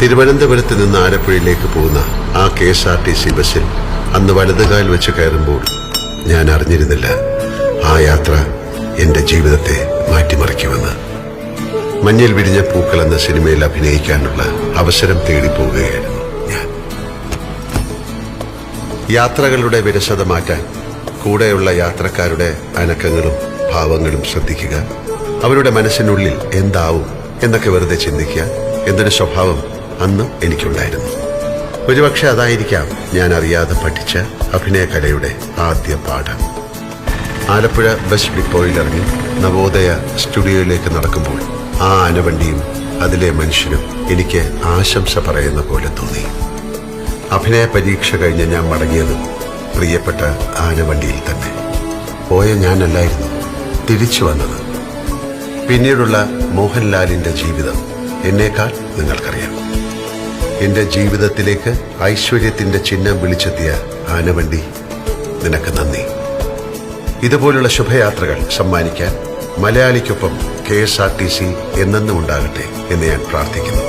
തിരുവനന്തപുരത്ത് നിന്ന് ആലപ്പുഴയിലേക്ക് പോകുന്ന ആ KSRTC ബസ്സിൽ അന്ന് വലതുകാൽ വെച്ച് കയറുമ്പോൾ ഞാൻ അറിഞ്ഞിരുന്നില്ല ആ യാത്ര എന്റെ ജീവിതത്തെ മാറ്റിമറിക്കുമെന്ന്. മഞ്ഞിൽ വിരിഞ്ഞ പൂക്കൾ എന്ന സിനിമയിൽ അഭിനയിക്കാനുള്ള അവസരം തേടി പോവുകയായിരുന്നു ഞാൻ. യാത്രകളുടെ വിരസത മാറ്റാൻ കൂടെയുള്ള യാത്രക്കാരുടെ അനക്കങ്ങളും ഭാവങ്ങളും ശ്രദ്ധിക്കുക, അവരുടെ മനസ്സിനുള്ളിൽ എന്താവും എന്നൊക്കെ വെറുതെ ചിന്തിക്കുക എന്നൊരു സ്വഭാവം അന്നും എനിക്കുണ്ടായിരുന്നു. ഒരുപക്ഷെ അതായിരിക്കാം ഞാൻ അറിയാതെ പഠിച്ച അഭിനയകലയുടെ ആദ്യ പാഠം. ആലപ്പുഴ ബസ് ഡിപ്പോയിലിറങ്ങി നവോദയ സ്റ്റുഡിയോയിലേക്ക് നടക്കുമ്പോൾ ആ ആനവണ്ടിയും അതിലെ മനുഷ്യനും എനിക്ക് ആശംസ പറയുന്ന പോലെ തോന്നി. അഭിനയ പരീക്ഷ കഴിഞ്ഞ് ഞാൻ മടങ്ങിയതും പ്രിയപ്പെട്ട ആനവണ്ടിയിൽ തന്നെ. പോയ ഞാനല്ലായിരുന്നു തിരിച്ചു വന്നത്. പിന്നീടുള്ള മോഹൻലാലിന്റെ ജീവിതം എന്നേക്കാൾ നിങ്ങൾക്കറിയാം. എന്റെ ജീവിതത്തിലേക്ക് ഐശ്വര്യത്തിന്റെ ചിഹ്നം വിളിച്ചെത്തിയ ആനവണ്ടി, നിനക്ക് നന്ദി. ഇതുപോലുള്ള ശുഭയാത്രകൾ സമ്മാനിക്കാൻ മലയാളിക്കൊപ്പം KSRTC എന്നെന്നും ഉണ്ടാകട്ടെ എന്ന് ഞാൻ പ്രാർത്ഥിക്കുന്നു.